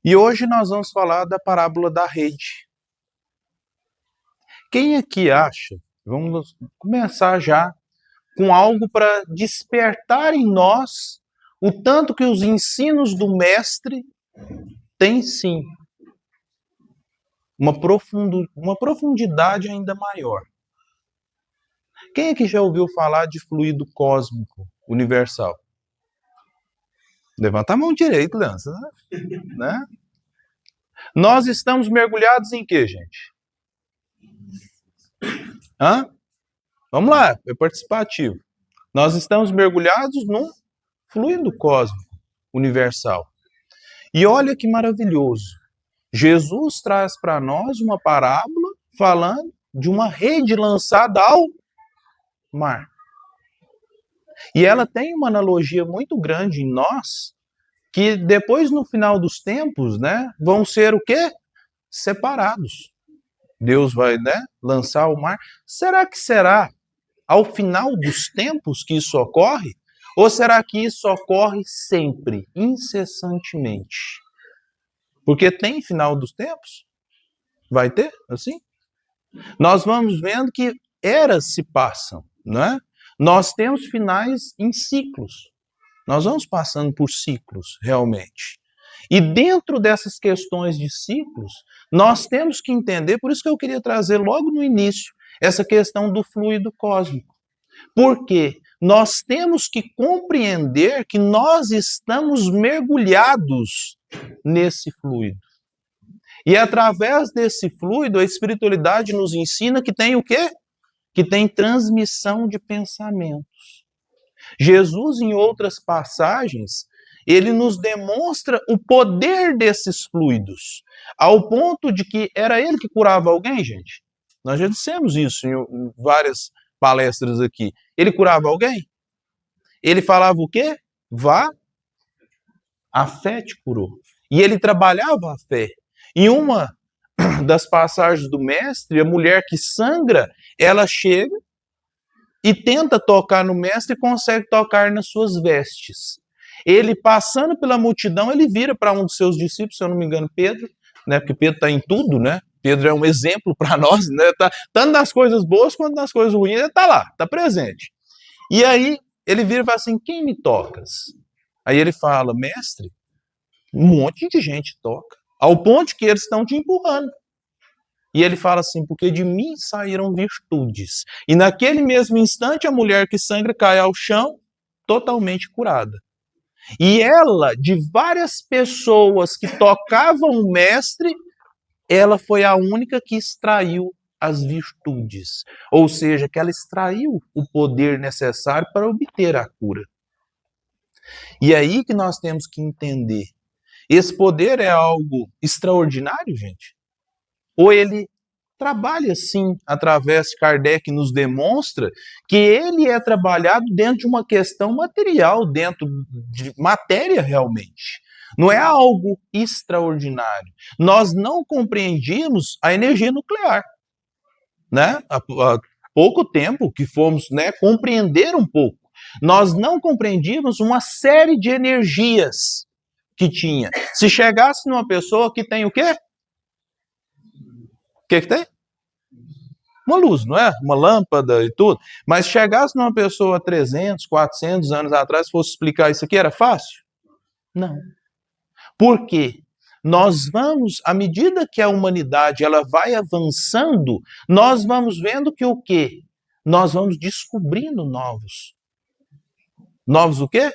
E hoje nós vamos falar da parábola da rede. Quem aqui acha, vamos começar já com algo para despertar em nós o tanto que os ensinos do mestre têm sim uma profundidade ainda maior. Quem aqui já ouviu falar de fluido cósmico universal? Levanta a mão direita, Lança, né? Nós estamos mergulhados em quê, gente? Vamos lá, é participativo. Nós estamos mergulhados num fluido cósmico universal. E olha que maravilhoso. Jesus traz para nós uma parábola falando de uma rede lançada ao mar. E ela tem uma analogia muito grande em nós, que depois, no final dos tempos, né, vão ser o quê? Separados. Deus vai, né, lançar ao mar. Será que será ao final dos tempos que isso ocorre? Ou será que isso ocorre sempre, incessantemente? Porque tem final dos tempos? Vai ter, assim? Nós vamos vendo que eras se passam, né? Nós temos finais em ciclos. Nós vamos passando por ciclos, realmente. E dentro dessas questões de ciclos, nós temos que entender, por isso que eu queria trazer logo no início, essa questão do fluido cósmico. Porque nós temos que compreender que nós estamos mergulhados nesse fluido. E através desse fluido, a espiritualidade nos ensina que tem o quê? Que tem transmissão de pensamentos. Jesus, em outras passagens, ele nos demonstra o poder desses fluidos, ao ponto de que era ele que curava alguém, gente. Nós já dissemos isso em várias palestras aqui. Ele curava alguém? Ele falava o quê? Vá, a fé te curou. E ele trabalhava a fé. Em uma das passagens do mestre, a mulher que sangra, ela chega e tenta tocar no mestre e consegue tocar nas suas vestes. Ele, passando pela multidão, ele vira para um dos seus discípulos, se eu não me engano, Pedro, né? Porque Pedro está em tudo, né? Pedro é um exemplo para nós, né? Tanto nas coisas boas quanto nas coisas ruins, ele está lá, está presente. E aí ele vira e fala assim: quem me tocas? Aí ele fala: mestre, um monte de gente toca, ao ponto que eles estão te empurrando. E ele fala assim: porque de mim saíram virtudes. E naquele mesmo instante a mulher que sangra cai ao chão, totalmente curada. E ela, de várias pessoas que tocavam o mestre, ela foi a única que extraiu as virtudes. Ou seja, que ela extraiu o poder necessário para obter a cura. E é aí que nós temos que entender. Esse poder é algo extraordinário, gente? Ou ele trabalha, sim, através de Kardec nos demonstra que ele é trabalhado dentro de uma questão material, dentro de matéria realmente. Não é algo extraordinário. Nós não compreendíamos a energia nuclear, né? Há pouco tempo que fomos, né, compreender um pouco. Nós não compreendíamos uma série de energias que tinha. Se chegasse numa pessoa que tem o quê? O que tem? Uma luz, não é? Uma lâmpada e tudo. Mas chegasse numa pessoa 300, 400 anos atrás, fosse explicar isso aqui, era fácil? Não. Por quê? Nós vamos, à medida que a humanidade ela vai avançando, nós vamos vendo que o quê? Nós vamos descobrindo novos. Novos o quê?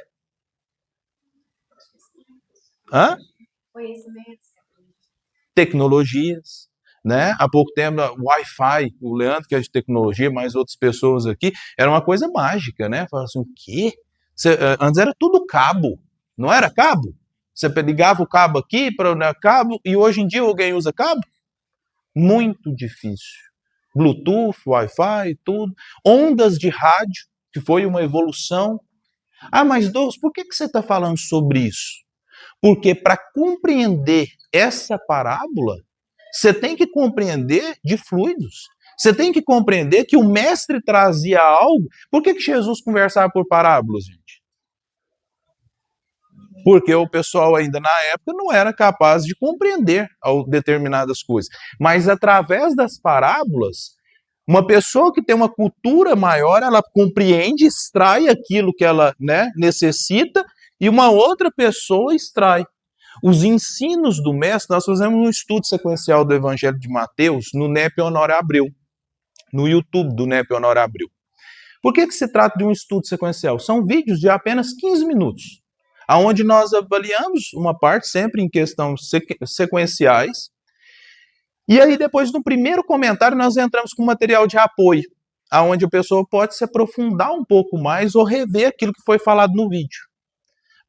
Tecnologias. Né? Há pouco tempo, Wi-Fi, o Leandro, que é de tecnologia, mais outras pessoas aqui, era uma coisa mágica, né? Falaram assim, o quê? Antes era tudo cabo, não era cabo? Você ligava o cabo aqui para cabo, e hoje em dia alguém usa cabo? Muito difícil. Bluetooth, Wi-Fi, tudo. Ondas de rádio, que foi uma evolução. Ah, mas Douglas, por que você está falando sobre isso? Porque para compreender essa parábola, você tem que compreender de fluidos. Você tem que compreender que o mestre trazia algo. Por que Jesus conversava por parábolas, gente? Porque o pessoal ainda na época não era capaz de compreender determinadas coisas. Mas através das parábolas, uma pessoa que tem uma cultura maior, ela compreende, extrai aquilo que ela, né, necessita, e uma outra pessoa extrai. Os ensinos do mestre, nós fazemos um estudo sequencial do Evangelho de Mateus no NEP Honório Abreu, no YouTube do NEP Honório Abreu. Por que se trata de um estudo sequencial? São vídeos de apenas 15 minutos, onde nós avaliamos uma parte sempre em questões sequenciais, e aí depois no primeiro comentário nós entramos com material de apoio, onde a pessoa pode se aprofundar um pouco mais ou rever aquilo que foi falado no vídeo.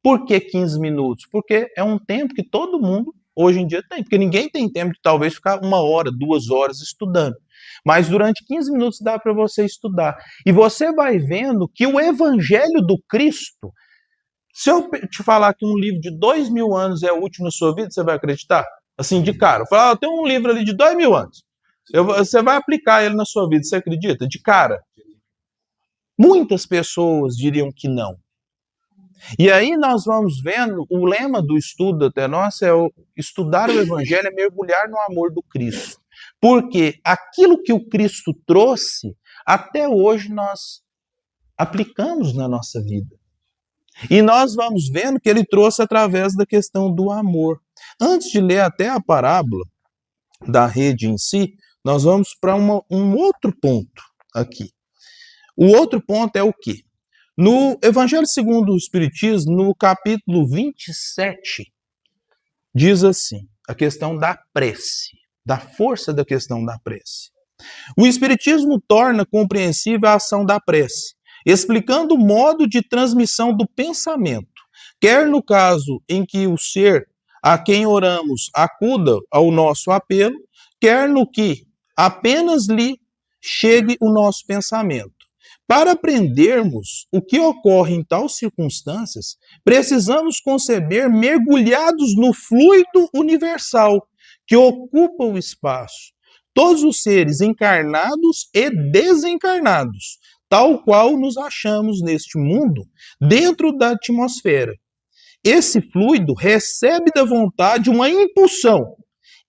Por que 15 minutos? Porque é um tempo que todo mundo hoje em dia tem, porque ninguém tem tempo de talvez ficar 1 hora, 2 horas estudando. Mas durante 15 minutos dá para você estudar. E você vai vendo que o Evangelho do Cristo, se eu te falar que um livro de 2000 anos é útil na sua vida, você vai acreditar? Assim, de cara. Eu falo, tem um livro ali de 2000 anos. Você vai aplicar ele na sua vida, você acredita? De cara. Muitas pessoas diriam que não. E aí nós vamos vendo, o lema do estudo até nosso é estudar o Evangelho, é mergulhar no amor do Cristo. Porque aquilo que o Cristo trouxe, até hoje nós aplicamos na nossa vida. E nós vamos vendo que ele trouxe através da questão do amor. Antes de ler até a parábola da rede em si, nós vamos para um outro ponto aqui. O outro ponto é o quê? No Evangelho segundo o Espiritismo, no capítulo 27, diz assim, a questão da prece, da força da questão da prece. O Espiritismo torna compreensível a ação da prece, explicando o modo de transmissão do pensamento, quer no caso em que o ser a quem oramos acuda ao nosso apelo, quer no que apenas lhe chegue o nosso pensamento. Para aprendermos o que ocorre em tais circunstâncias, precisamos conceber mergulhados no fluido universal que ocupa o espaço, todos os seres encarnados e desencarnados, tal qual nos achamos neste mundo, dentro da atmosfera. Esse fluido recebe da vontade uma impulsão.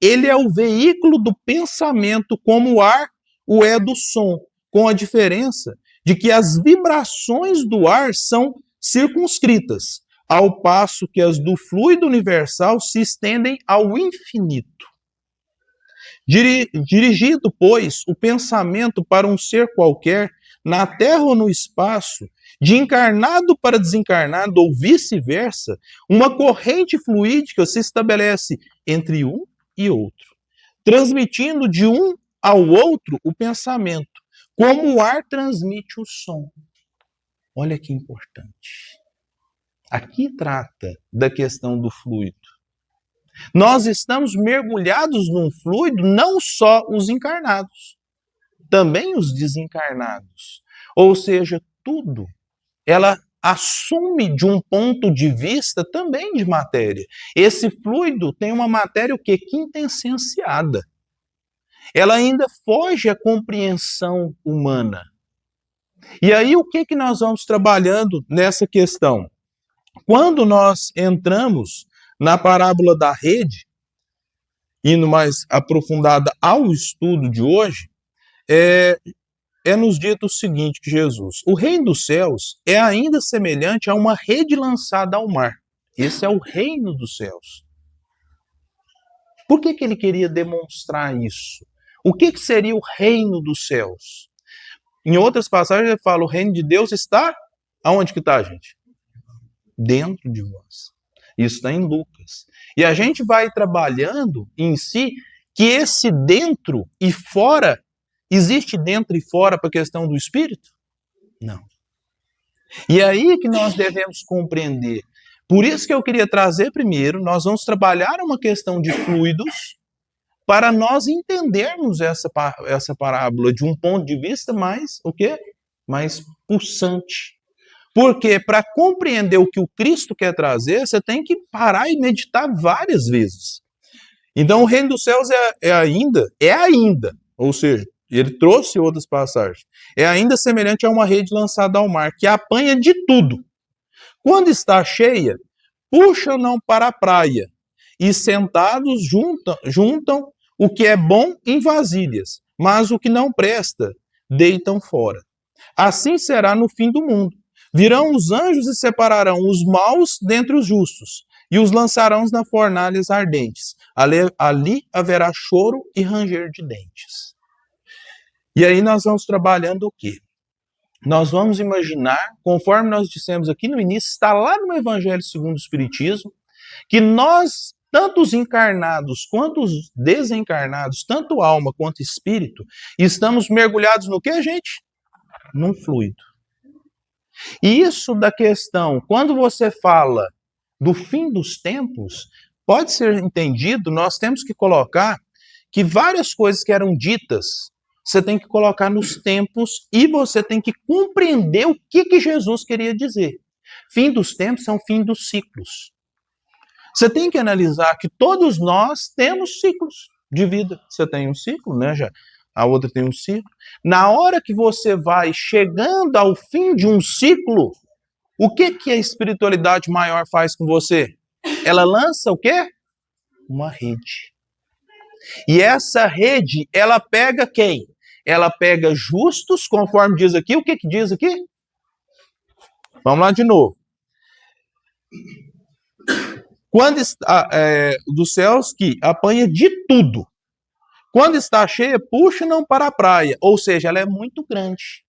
Ele é o veículo do pensamento, como o ar o é do som, com a diferença de que as vibrações do ar são circunscritas, ao passo que as do fluido universal se estendem ao infinito. Dirigido, pois, o pensamento para um ser qualquer, na Terra ou no espaço, de encarnado para desencarnado ou vice-versa, uma corrente fluídica se estabelece entre um e outro, transmitindo de um ao outro o pensamento, como o ar transmite o som. Olha que importante. Aqui trata da questão do fluido. Nós estamos mergulhados num fluido, não só os encarnados, também os desencarnados. Ou seja, tudo. Ela assume de um ponto de vista também de matéria. Esse fluido tem uma matéria o quê? Quintessenciada. Ela ainda foge à compreensão humana. E aí o que nós vamos trabalhando nessa questão? Quando nós entramos na parábola da rede, indo mais aprofundada ao estudo de hoje, é nos dito o seguinte que Jesus, o reino dos céus é ainda semelhante a uma rede lançada ao mar. Esse é o reino dos céus. Por que ele queria demonstrar isso? O que seria o reino dos céus? Em outras passagens ele fala, o reino de Deus está... Aonde que está, gente? Dentro de vós. Isso está em Lucas. E a gente vai trabalhando em si que esse dentro e fora, existe dentro e fora para a questão do espírito? Não. E aí que nós devemos compreender. Por isso que eu queria trazer primeiro, nós vamos trabalhar uma questão de fluidos, para nós entendermos essa parábola de um ponto de vista mais, o quê? Mais pulsante. Porque para compreender o que o Cristo quer trazer, você tem que parar e meditar várias vezes. Então o reino dos céus é ainda, ou seja, ele trouxe outras passagens, é ainda semelhante a uma rede lançada ao mar, que apanha de tudo. Quando está cheia, puxam-no para a praia, e sentados juntam o que é bom em vasilhas, mas o que não presta deitam fora. Assim será no fim do mundo. Virão os anjos e separarão os maus dentre os justos, e os lançarão nas fornalhas ardentes. Ali haverá choro e ranger de dentes. E aí nós vamos trabalhando o quê? Nós vamos imaginar, conforme nós dissemos aqui no início, está lá no Evangelho segundo o Espiritismo, que nós, tanto os encarnados quanto os desencarnados, tanto alma quanto espírito, estamos mergulhados no que, gente? Num fluido. E isso da questão, quando você fala do fim dos tempos, pode ser entendido, nós temos que colocar que várias coisas que eram ditas, você tem que colocar nos tempos e você tem que compreender o que Jesus queria dizer. Fim dos tempos é um fim dos ciclos. Você tem que analisar que todos nós temos ciclos de vida. Você tem um ciclo, né? A outra tem um ciclo. Na hora que você vai chegando ao fim de um ciclo, o que a espiritualidade maior faz com você? Ela lança o quê? Uma rede. E essa rede, ela pega quem? Ela pega justos, conforme diz aqui. O que diz aqui? Vamos lá de novo. Quando está, dos céus que apanha de tudo. Quando está cheia, puxa-não para a praia. Ou seja, ela é muito grande.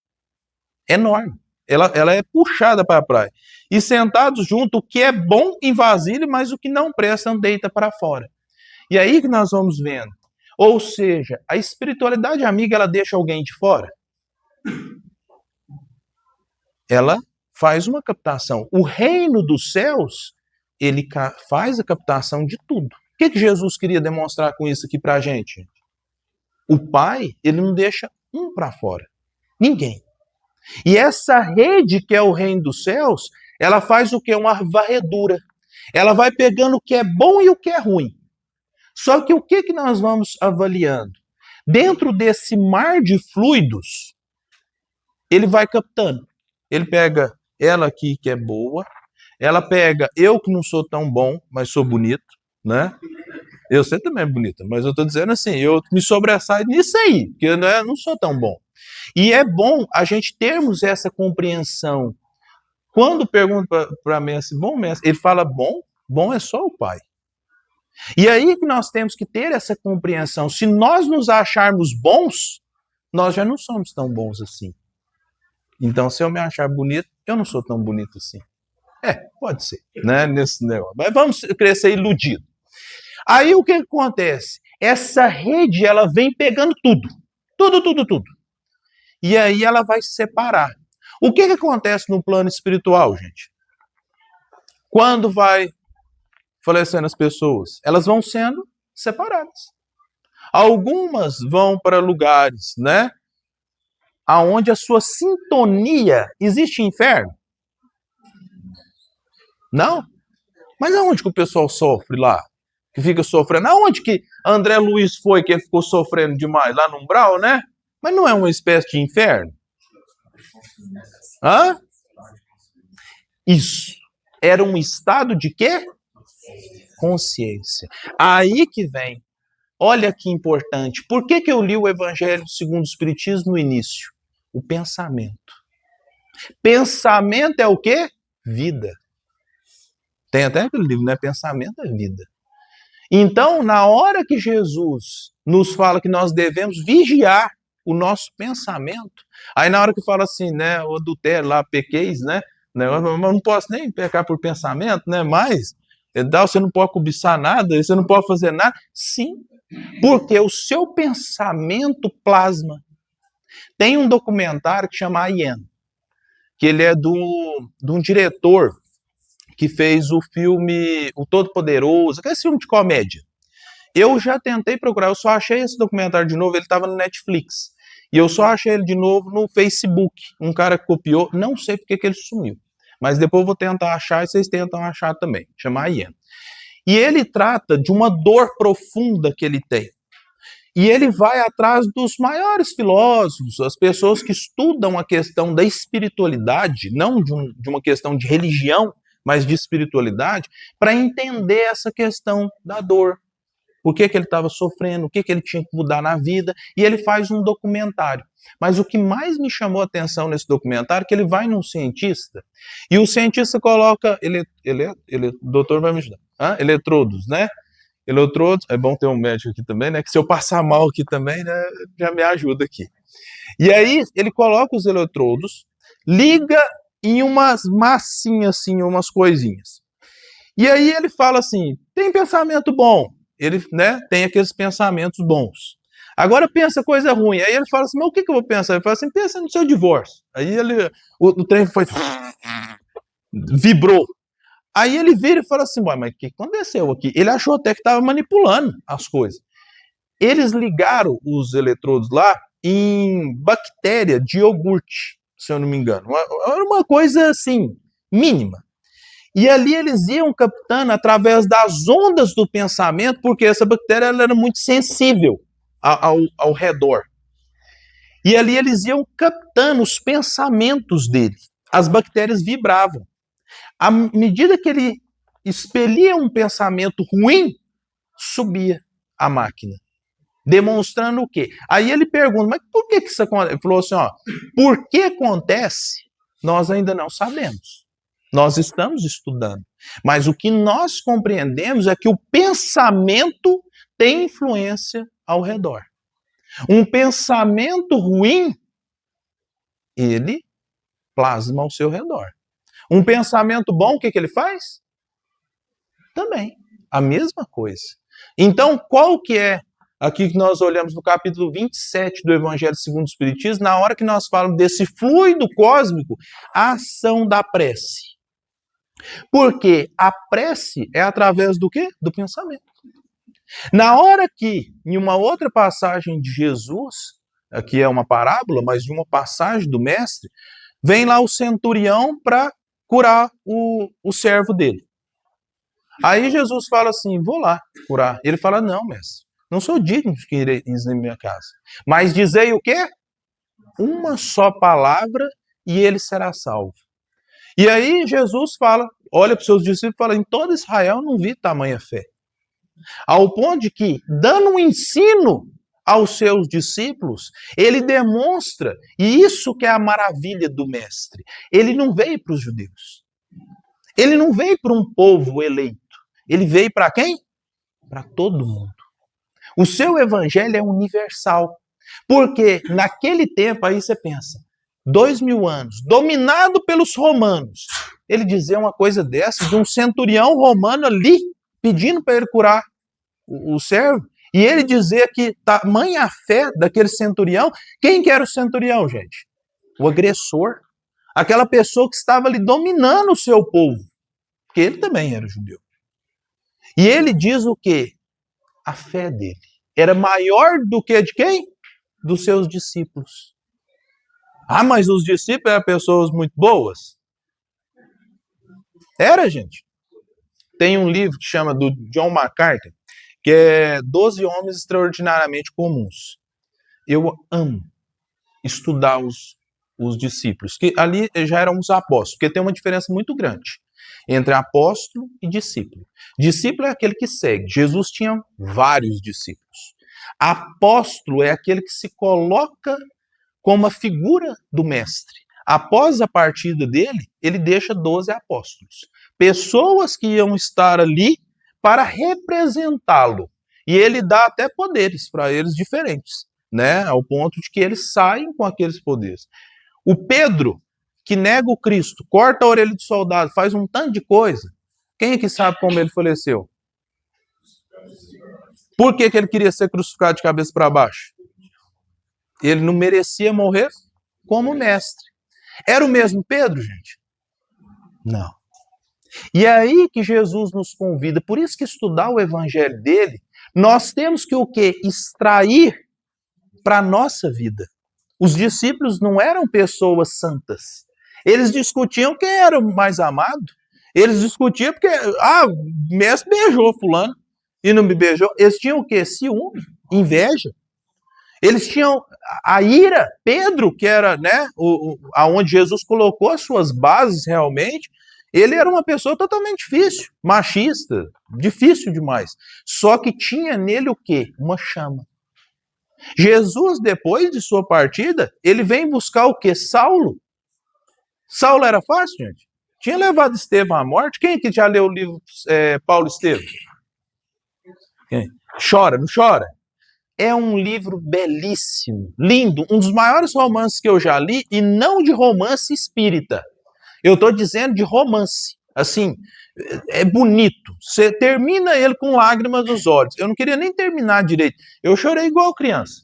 Enorme. Ela é puxada para a praia. E sentados junto, o que é bom em vasilha, mas o que não presta, deita para fora. E aí que nós vamos vendo. Ou seja, a espiritualidade amiga, ela deixa alguém de fora? Ela faz uma captação. O reino dos céus, ele faz a captação de tudo. O que Jesus queria demonstrar com isso aqui para a gente? O Pai, ele não deixa um para fora. Ninguém. E essa rede que é o reino dos céus, ela faz o que? Uma varredura. Ela vai pegando o que é bom e o que é ruim. Só que o que nós vamos avaliando? Dentro desse mar de fluidos, ele vai captando. Ele pega ela aqui que é boa, ela pega eu que não sou tão bom, mas sou bonito, né? Você também é bonita, mas eu estou dizendo assim, eu me sobressaio nisso aí, porque eu não sou tão bom. E é bom a gente termos essa compreensão. Quando pergunta para mestre, bom mestre, ele fala bom é só o Pai. E aí que nós temos que ter essa compreensão. Se nós nos acharmos bons, nós já não somos tão bons assim. Então, se eu me achar bonito, eu não sou tão bonito assim. Pode ser, né? Nesse negócio. Mas vamos crescer iludido. Aí o que acontece? Essa rede, ela vem pegando tudo. Tudo. E aí ela vai se separar. O que acontece no plano espiritual, gente? Quando vai falecendo as pessoas, elas vão sendo separadas. Algumas vão para lugares, né? Aonde a sua sintonia existe inferno? Não? Mas aonde que o pessoal sofre lá? Que fica sofrendo? Aonde que André Luiz foi que ele ficou sofrendo demais? Lá no umbral, né? Mas não é uma espécie de inferno? Hã? Isso. Era um estado de quê? Consciência. Aí que vem. Olha que importante. Por que eu li o Evangelho segundo o Espiritismo no início? O pensamento. Pensamento é o quê? Vida. Tem até aquele livro, né? Pensamento é vida. Então, na hora que Jesus nos fala que nós devemos vigiar o nosso pensamento, aí na hora que fala assim, né? O adultério lá, pequeis, né? Eu não posso nem pecar por pensamento, né? Mas você não pode cobiçar nada, você não pode fazer nada. Sim, porque o seu pensamento plasma. Tem um documentário que chama Ian, que ele é de um diretor que fez o filme O Todo-Poderoso, aquele filme de comédia. Eu já tentei procurar, eu só achei esse documentário de novo, ele estava no Netflix. E eu só achei ele de novo no Facebook. Um cara copiou, não sei porque que ele sumiu. Mas depois eu vou tentar achar e vocês tentam achar também. Chama Ian. E ele trata de uma dor profunda que ele tem. E ele vai atrás dos maiores filósofos, as pessoas que estudam a questão da espiritualidade, não de uma questão de religião, mas de espiritualidade, para entender essa questão da dor. Por que ele estava sofrendo, o que ele tinha que mudar na vida, e ele faz um documentário. Mas o que mais me chamou a atenção nesse documentário é que ele vai num cientista, e o cientista coloca, o doutor vai me ajudar, eletrodos, né? Eletrodos, é bom ter um médico aqui também, né? Que se eu passar mal aqui também, né, já me ajuda aqui. E aí ele coloca os eletrodos, liga em umas massinhas assim, umas coisinhas. E aí ele fala assim, tem pensamento bom. Ele, né, tem aqueles pensamentos bons. Agora pensa coisa ruim. Aí ele fala assim, mas o que eu vou pensar? Ele fala assim, pensa no seu divórcio. Aí o trem foi... vibrou. Aí ele vira e fala assim, mas o que aconteceu aqui? Ele achou até que estava manipulando as coisas. Eles ligaram os eletrodos lá em bactéria de iogurte, se eu não me engano. Era uma coisa assim, mínima. E ali eles iam captando através das ondas do pensamento, porque essa bactéria ela era muito sensível ao redor. E ali eles iam captando os pensamentos dele. As bactérias vibravam. À medida que ele expelia um pensamento ruim, subia a máquina. Demonstrando o quê? Aí ele pergunta, mas por que isso acontece? Ele falou assim, por que acontece? Nós ainda não sabemos. Nós estamos estudando. Mas o que nós compreendemos é que o pensamento tem influência ao redor. Um pensamento ruim, ele plasma ao seu redor. Um pensamento bom, o que ele faz? Também, a mesma coisa. Então, qual que é, aqui que nós olhamos no capítulo 27 do Evangelho segundo o Espiritismo, na hora que nós falamos desse fluido cósmico, a ação da prece. Porque a prece é através do quê? Do pensamento. Na hora que, em uma outra passagem de Jesus, aqui é uma parábola, mas de uma passagem do mestre, vem lá o centurião para curar o servo dele. Aí Jesus fala assim, vou lá curar. Ele fala, não, mestre, não sou digno de que ireis na minha casa. Mas dizei o quê? Uma só palavra e ele será salvo. E aí Jesus fala, olha para os seus discípulos e fala, em todo Israel não vi tamanha fé. Ao ponto de que, dando um ensino aos seus discípulos, ele demonstra, e isso que é a maravilha do mestre, ele não veio para os judeus. Ele não veio para um povo eleito. Ele veio para quem? Para todo mundo. O seu evangelho é universal. Porque naquele tempo, aí você pensa, 2000 anos, dominado pelos romanos, ele dizer uma coisa dessa, de um centurião romano ali, pedindo para ele curar o servo, e ele dizer que tamanha a fé daquele centurião. Quem que era o centurião, gente? O agressor. Aquela pessoa que estava ali dominando o seu povo. Porque ele também era judeu. E ele diz o quê? A fé dele era maior do que de quem? Dos seus discípulos. Ah, mas os discípulos eram pessoas muito boas? Era, gente. Tem um livro que chama do John MacArthur, que é 12 Homens Extraordinariamente Comuns. Eu amo estudar os discípulos, que ali já eram os apóstolos, porque tem uma diferença muito grande entre apóstolo e discípulo. Discípulo é aquele que segue. Jesus tinha vários discípulos. Apóstolo é aquele que se coloca como a figura do mestre. Após a partida dele, ele deixa 12 apóstolos. Pessoas que iam estar ali para representá-lo. E ele dá até poderes para eles diferentes, né? Ao ponto de que eles saem com aqueles poderes. O Pedro, que nega o Cristo, corta a orelha do soldado, faz um tanto de coisa. Quem é que sabe como ele faleceu? Por que ele queria ser crucificado de cabeça para baixo? Ele não merecia morrer como mestre. Era o mesmo Pedro, gente? Não. E é aí que Jesus nos convida. Por isso que estudar o evangelho dele, nós temos que o quê? Extrair para a nossa vida. Os discípulos não eram pessoas santas. Eles discutiam quem era o mais amado. Eles discutiam porque, o mestre beijou fulano e não me beijou. Eles tinham o quê? Ciúme, inveja. Eles tinham a ira. Pedro, que era, né, aonde Jesus colocou as suas bases realmente, Ele era uma pessoa totalmente difícil, machista, difícil demais. Só que tinha nele o quê? Uma chama. Jesus, depois de sua partida, ele vem buscar o quê? Saulo. Saulo era fácil, gente? Tinha levado Estevão à morte. Quem que já leu o livro Paulo e Estevão? Quem? Chora, não chora? É um livro belíssimo, lindo, um dos maiores romances que eu já li, e não de romance espírita. Eu estou dizendo de romance. Assim, é bonito. Você termina ele com lágrimas nos olhos. Eu não queria nem terminar direito. Eu chorei igual criança,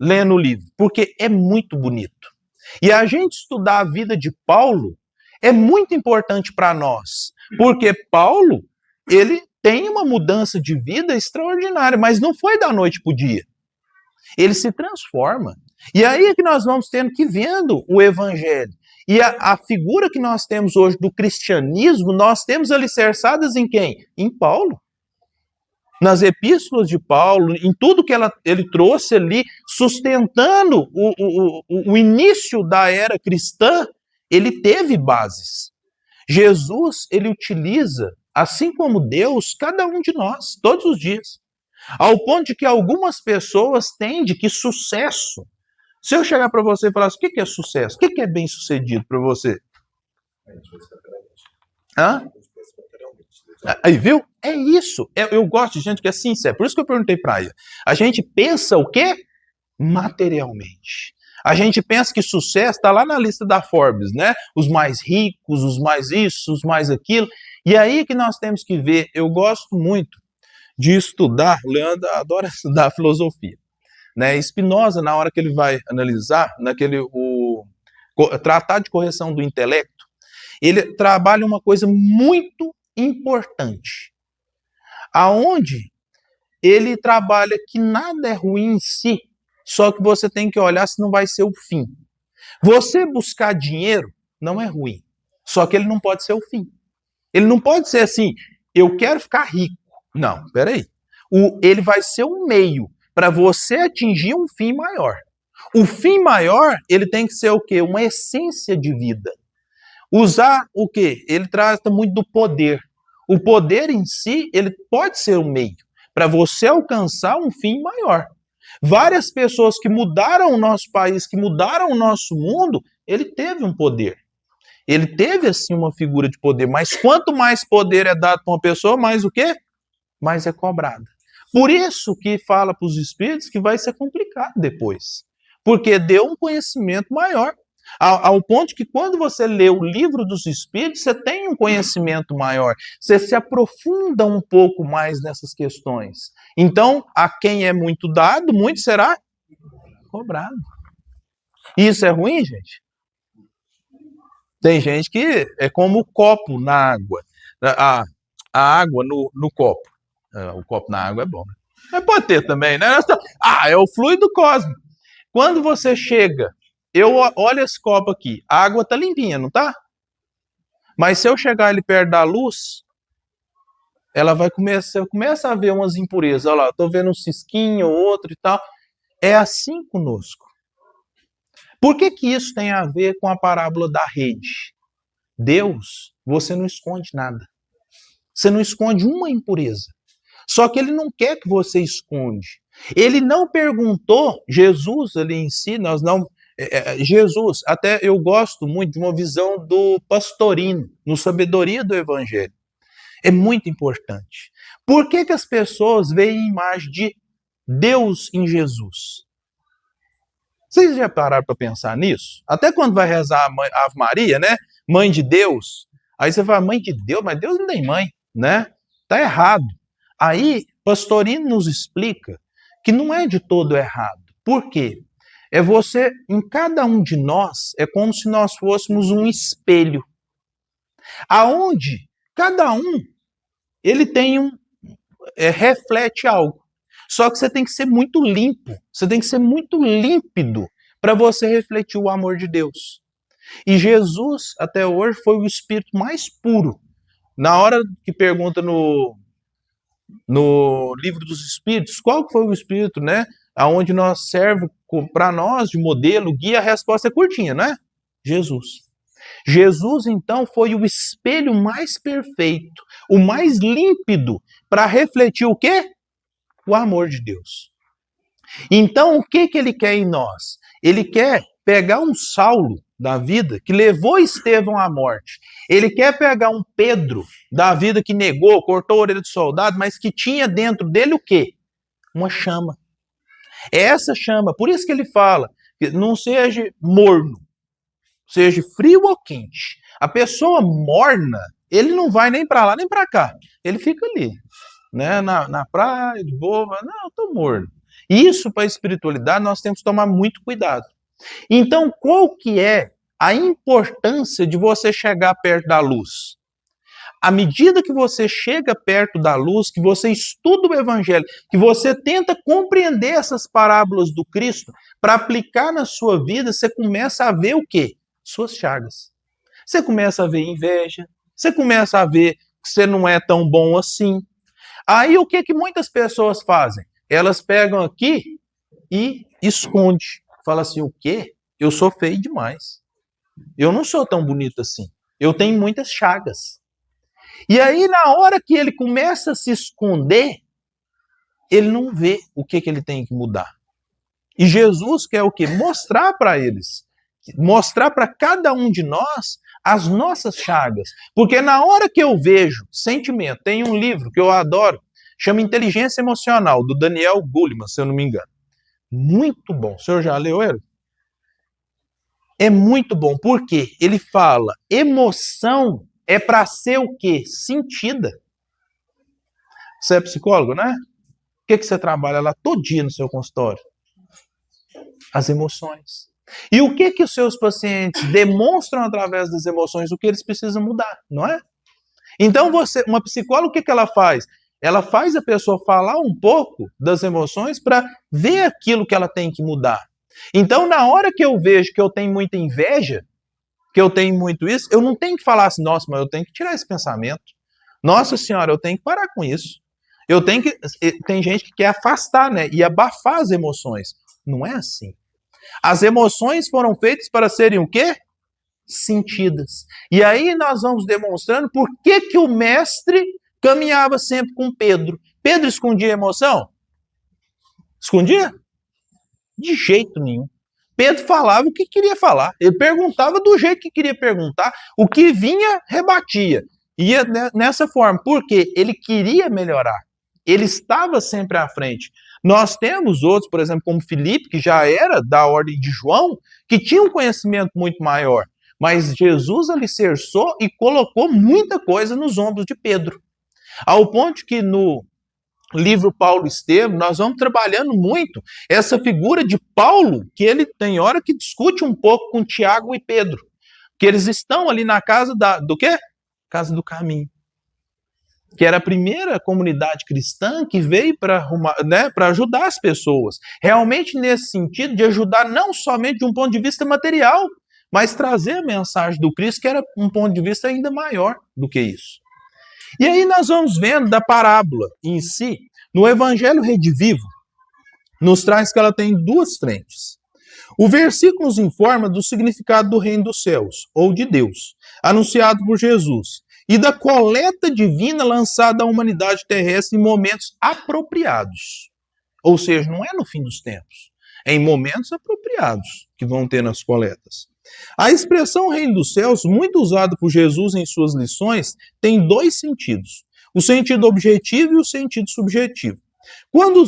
lendo o livro, porque é muito bonito. E a gente estudar a vida de Paulo é muito importante para nós, porque Paulo, ele tem uma mudança de vida extraordinária, mas não foi da noite para o dia. Ele se transforma. E aí é que nós vamos tendo que vendo o evangelho. E a figura que nós temos hoje do cristianismo, nós temos alicerçadas em quem? Em Paulo. Nas epístolas de Paulo, em tudo que ele trouxe ali, sustentando o início da era cristã, ele teve bases. Jesus, ele utiliza, assim como Deus, cada um de nós, todos os dias. Ao ponto de que algumas pessoas tendem que sucesso. Se eu chegar para você e falar assim, o que é sucesso? O que é bem-sucedido para você? Hã? Aí, viu? É isso. Eu gosto de gente que é sincera. Por isso que eu perguntei para ela. A gente pensa o quê? Materialmente. A gente pensa que sucesso está lá na lista da Forbes, né? Os mais ricos, os mais isso, os mais aquilo. E aí que nós temos que ver. Eu gosto muito de estudar. O Leandro adora estudar filosofia. Né? Spinoza, na hora que ele vai analisar, o Tratado de Correção do Intelecto, ele trabalha uma coisa muito importante, aonde ele trabalha que nada é ruim em si, só que você tem que olhar se não vai ser o fim. Você buscar dinheiro não é ruim, só que ele não pode ser o fim. Ele não pode ser assim, eu quero ficar rico. Não, peraí. Ele vai ser um meio para você atingir um fim maior. O fim maior, ele tem que ser o quê? Uma essência de vida. Usar o quê? Ele trata muito do poder. O poder em si, ele pode ser um meio para você alcançar um fim maior. Várias pessoas que mudaram o nosso país, que mudaram o nosso mundo, ele teve um poder. Ele teve, assim, uma figura de poder. Mas quanto mais poder é dado para uma pessoa, mais o quê? Mais é cobrado. Por isso que fala para os espíritos que vai ser complicado depois. Porque deu um conhecimento maior. Ao ponto que quando você lê o livro dos espíritos, você tem um conhecimento maior. Você se aprofunda um pouco mais nessas questões. Então, a quem é muito dado, muito será cobrado. Isso é ruim, gente? Tem gente que é como o copo na água. A água no copo. O copo na água é bom. Mas pode ter também, né? É o fluido cósmico. Quando você chega, eu olho esse copo aqui, a água tá limpinha, não tá? Mas se eu chegar ali perto da luz, ela vai começa a ver umas impurezas. Olha lá, eu tô vendo um cisquinho, outro e tal. É assim conosco. Por que isso tem a ver com a parábola da rede? Deus, você não esconde nada. Você não esconde uma impureza. Só que ele não quer que você esconde. Ele não perguntou, Jesus ali em si, Jesus, até eu gosto muito de uma visão do Pastorino, no Sabedoria do Evangelho. É muito importante. Por que as pessoas veem a imagem de Deus em Jesus? Vocês já pararam para pensar nisso? Até quando vai rezar a Ave Maria, né? Mãe de Deus. Aí você fala, mãe de Deus, mas Deus não tem mãe, né? Tá errado. Aí, Pastorino nos explica que não é de todo errado. Por quê? Em cada um de nós, é como se nós fôssemos um espelho. Aonde cada um, ele tem reflete algo. Só que você tem que ser muito limpo, você tem que ser muito límpido para você refletir o amor de Deus. E Jesus, até hoje, foi o espírito mais puro. Na hora que pergunta no livro dos espíritos, qual foi o espírito, né, aonde nós serve para nós de modelo, guia, a resposta é curtinha, né? Jesus. Jesus, então, foi o espelho mais perfeito, o mais límpido, para refletir o quê? O amor de Deus. Então, o que ele quer em nós? Ele quer pegar um Saulo da vida que levou Estevão à morte. Ele quer pegar um Pedro da vida que negou, cortou a orelha do soldado, mas que tinha dentro dele o quê? Uma chama. É essa chama. Por isso que ele fala, não seja morno, seja frio ou quente. A pessoa morna, ele não vai nem para lá nem para cá. Ele fica ali, né, na praia, de boa. Não, eu tô morno. Isso para a espiritualidade nós temos que tomar muito cuidado. Então, qual que é a importância de você chegar perto da luz? À medida que você chega perto da luz, que você estuda o Evangelho, que você tenta compreender essas parábolas do Cristo para aplicar na sua vida, você começa a ver o quê? Suas chagas. Você começa a ver inveja, você começa a ver que você não é tão bom assim. Aí o que muitas pessoas fazem? Elas pegam aqui e escondem. Fala assim, o quê? Eu sou feio demais. Eu não sou tão bonito assim. Eu tenho muitas chagas. E aí, na hora que ele começa a se esconder, ele não vê o que ele tem que mudar. E Jesus quer o quê? Mostrar para eles. Mostrar para cada um de nós as nossas chagas. Porque na hora que eu vejo sentimento, tem um livro que eu adoro, chama Inteligência Emocional, do Daniel Goleman, se eu não me engano. Muito bom. O senhor já leu ele? É muito bom, porque ele fala, emoção é para ser o quê? Sentida. Você é psicólogo, né? O que você trabalha lá todo dia no seu consultório? As emoções. E o que os seus pacientes demonstram através das emoções? O que eles precisam mudar, não é? Então, uma psicóloga, o que ela faz? Ela faz a pessoa falar um pouco das emoções para ver aquilo que ela tem que mudar. Então, na hora que eu vejo que eu tenho muita inveja, que eu tenho muito isso, eu não tenho que falar assim, nossa, mas eu tenho que tirar esse pensamento. Nossa senhora, eu tenho que parar com isso. Tem gente que quer afastar, né? E abafar as emoções. Não é assim. As emoções foram feitas para serem o quê? Sentidas. E aí nós vamos demonstrando por que o mestre caminhava sempre com Pedro. Pedro escondia a emoção? Escondia? De jeito nenhum. Pedro falava o que queria falar. Ele perguntava do jeito que queria perguntar. O que vinha, rebatia. Ia nessa forma. Porque ele queria melhorar. Ele estava sempre à frente. Nós temos outros, por exemplo, como Filipe, que já era da ordem de João, que tinha um conhecimento muito maior. Mas Jesus alicerçou e colocou muita coisa nos ombros de Pedro. Ao ponto que no livro Paulo e Estevão, nós vamos trabalhando muito essa figura de Paulo, que ele tem hora que discute um pouco com Tiago e Pedro. Que eles estão ali na casa do quê? Casa do Caminho. Que era a primeira comunidade cristã que veio para ajudar as pessoas. Realmente nesse sentido de ajudar não somente de um ponto de vista material, mas trazer a mensagem do Cristo, que era um ponto de vista ainda maior do que isso. E aí nós vamos vendo da parábola em si, no Evangelho Redivivo, nos traz que ela tem duas frentes. O versículo nos informa do significado do reino dos céus, ou de Deus, anunciado por Jesus, e da coleta divina lançada à humanidade terrestre em momentos apropriados. Ou seja, não é no fim dos tempos, é em momentos apropriados que vão ter nas coletas. A expressão reino dos céus, muito usada por Jesus em suas lições, tem dois sentidos. O sentido objetivo e o sentido subjetivo. Quando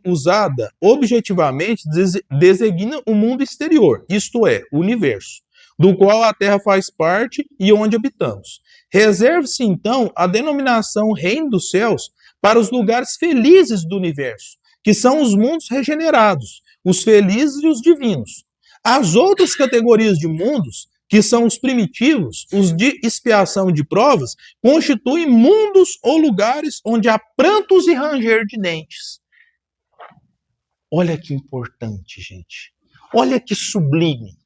usada objetivamente, designa o mundo exterior, isto é, o universo, do qual a Terra faz parte e onde habitamos. Reserve-se, então, a denominação reino dos céus para os lugares felizes do universo, que são os mundos regenerados, os felizes e os divinos. As outras categorias de mundos, que são os primitivos, os de expiação e de provas, constituem mundos ou lugares onde há prantos e ranger de dentes. Olha que importante, gente. Olha que sublime.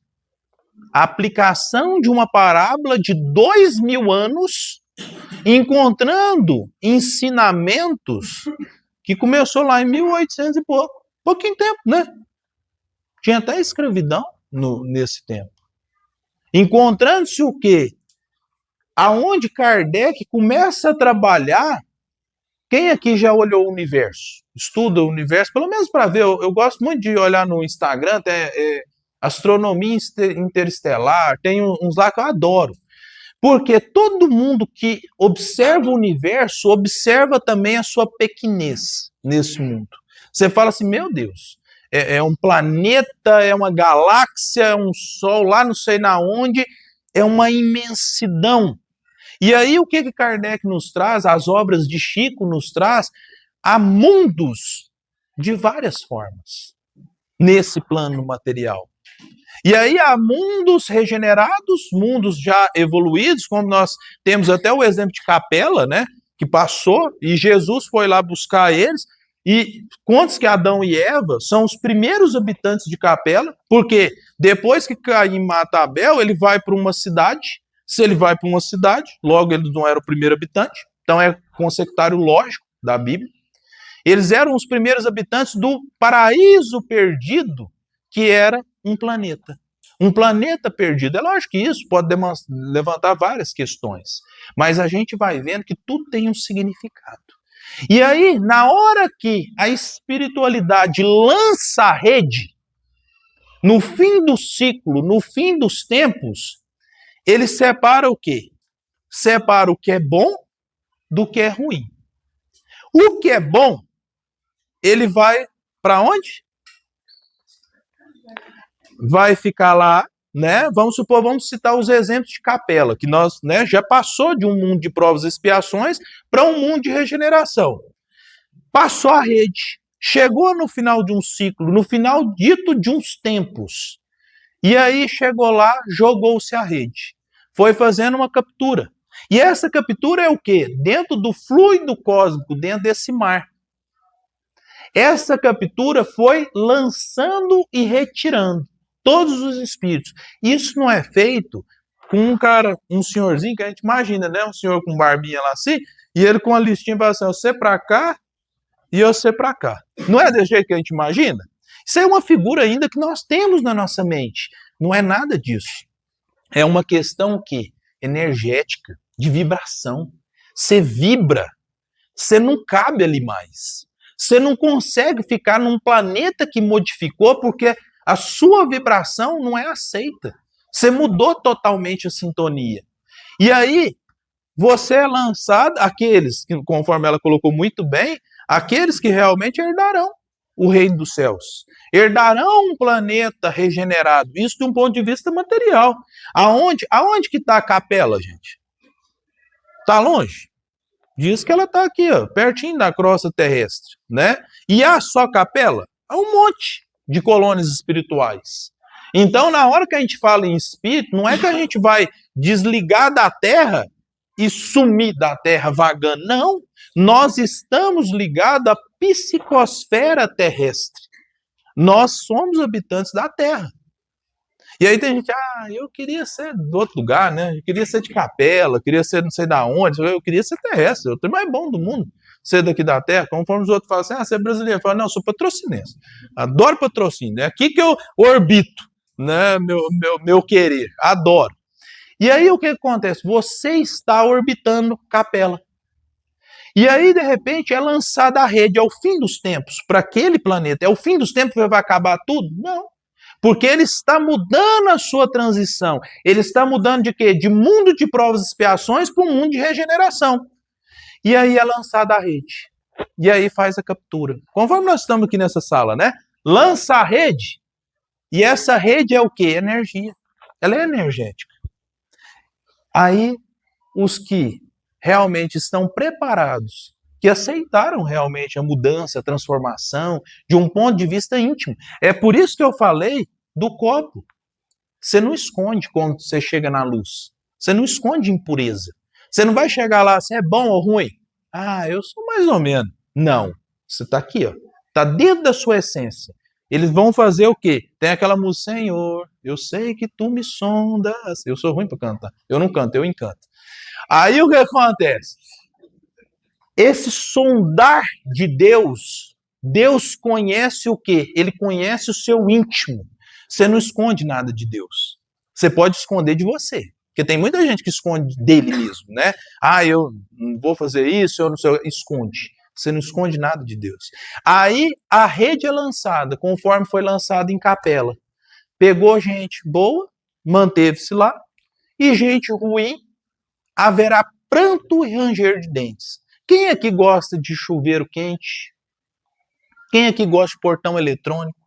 A aplicação de uma parábola de 2000 anos, encontrando ensinamentos que começou lá em 1800 e pouco. Pouquinho tempo, né? Tinha até escravidão nesse tempo. Encontrando-se o quê? Aonde Kardec começa a trabalhar. Quem aqui já olhou o universo? Estuda o universo, pelo menos para ver. Eu gosto muito de olhar no Instagram, até astronomia interestelar, tem uns lá que eu adoro. Porque todo mundo que observa o universo, observa também a sua pequenez nesse mundo. Você fala assim, meu Deus, é um planeta, é uma galáxia, é um sol lá não sei na onde, é uma imensidão. E aí o que Kardec nos traz, as obras de Chico nos traz, há mundos de várias formas nesse plano material. E aí há mundos regenerados, mundos já evoluídos, como nós temos até o exemplo de Capela, né, que passou e Jesus foi lá buscar eles. E quantos que Adão e Eva são os primeiros habitantes de Capela, porque depois que Caim mata Abel, ele vai para uma cidade. Se ele vai para uma cidade, logo ele não era o primeiro habitante, então é consectário lógico da Bíblia. Eles eram os primeiros habitantes do paraíso perdido, que era um planeta. Um planeta perdido. É lógico que isso pode levantar várias questões, mas a gente vai vendo que tudo tem um significado. E aí, na hora que a espiritualidade lança a rede, no fim do ciclo, no fim dos tempos, ele separa o quê? Separa o que é bom do que é ruim. O que é bom, ele vai para onde? Vai ficar lá, né? Vamos supor, vamos citar os exemplos de Capela, que nós, né, já passou de um mundo de provas e expiações para um mundo de regeneração. Passou a rede, chegou no final de um ciclo, no final dito de uns tempos. E aí chegou lá, jogou-se a rede. Foi fazendo uma captura. E essa captura é o quê? Dentro do fluido cósmico, dentro desse mar. Essa captura foi lançando e retirando todos os espíritos. Isso não é feito com um cara, um senhorzinho que a gente imagina, né? Um senhor com barbinha lá assim, e ele com a listinha fala assim, você pra cá e você pra cá. Não é desse jeito que a gente imagina? Isso é uma figura ainda que nós temos na nossa mente. Não é nada disso. É uma questão que energética, de vibração. Você vibra, você não cabe ali mais. Você não consegue ficar num planeta que modificou porque a sua vibração não é aceita. Você mudou totalmente a sintonia. E aí, você é lançado, aqueles que, conforme ela colocou muito bem, aqueles que realmente herdarão o reino dos céus. Herdarão um planeta regenerado. Isso de um ponto de vista material. Aonde que está a capela, gente? Está longe? Diz que ela está aqui, ó, pertinho da crosta terrestre, né? E há só capela? Há um monte de colônias espirituais. Então, na hora que a gente fala em espírito, não é que a gente vai desligar da Terra e sumir da Terra vagando. Não. Nós estamos ligados à psicosfera terrestre. Nós somos habitantes da Terra. E aí tem gente, eu queria ser de outro lugar, né? Eu queria ser de Capela, queria ser não sei da onde, eu queria ser terrestre, eu tenho mais bom do mundo, ser daqui da Terra. Conforme os outros falam assim, você é brasileiro. Eu falo, não, eu sou patrocinense. Adoro patrocínio, é aqui que eu orbito, né? Meu querer, adoro. E aí o que acontece? Você está orbitando Capela. E aí, de repente, é lançada a rede ao fim dos tempos para aquele planeta. É o fim dos tempos que vai acabar tudo? Não. Porque ele está mudando a sua transição. Ele está mudando de quê? De mundo de provas e expiações para um mundo de regeneração. E aí é lançada a rede. E aí faz a captura. Conforme nós estamos aqui nessa sala, né? Lança a rede. E essa rede é o quê? Energia. Ela é energética. Aí, os que realmente estão preparados, que aceitaram realmente a mudança, a transformação, de um ponto de vista íntimo. É por isso que eu falei do copo. Você não esconde quando você chega na luz. Você não esconde impureza. Você não vai chegar lá, você é bom ou ruim? Eu sou mais ou menos. Não. Você está aqui, ó. Está dentro da sua essência. Eles vão fazer o quê? Tem aquela música, Senhor, eu sei que tu me sondas. Eu sou ruim para cantar. Eu não canto, eu encanto. Aí o que acontece? Esse sondar de Deus, Deus conhece o quê? Ele conhece o seu íntimo. Você não esconde nada de Deus. Você pode esconder de você. Porque tem muita gente que esconde dele mesmo, né? Ah, eu não vou fazer isso, eu não sei. Esconde. Você não esconde nada de Deus. Aí a rede é lançada, conforme foi lançada em Capela. Pegou gente boa, manteve-se lá, e gente ruim, haverá pranto e ranger de dentes. Quem aqui gosta de chuveiro quente? Quem aqui gosta de portão eletrônico?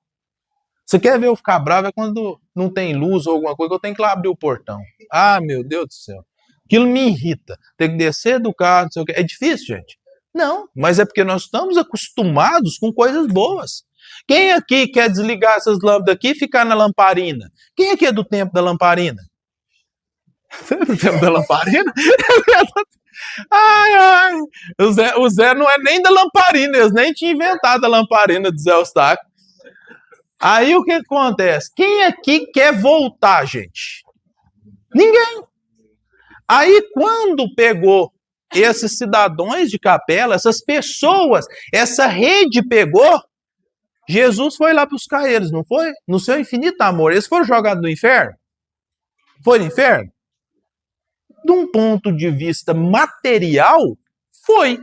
Você quer ver eu ficar bravo é quando não tem luz ou alguma coisa, que eu tenho que lá abrir o portão. Ah, meu Deus do céu. Aquilo me irrita. Tem que descer do carro, não sei o quê. É difícil, gente? Não, mas é porque nós estamos acostumados com coisas boas. Quem aqui quer desligar essas lâmpadas aqui e ficar na lamparina? Quem aqui é do tempo da lamparina? Do tempo da lamparina? Ai, ai. O Zé não é nem da lamparina, eles nem tinham inventado a lamparina do Zé Eustáquio. Aí o que acontece? Quem aqui quer voltar, gente? Ninguém. Aí quando pegou esses cidadãos de Capela, essas pessoas, essa rede pegou, Jesus foi lá buscar eles, não foi? No seu infinito amor. Eles foram jogados no inferno? Foi no inferno? De um ponto de vista material, foi.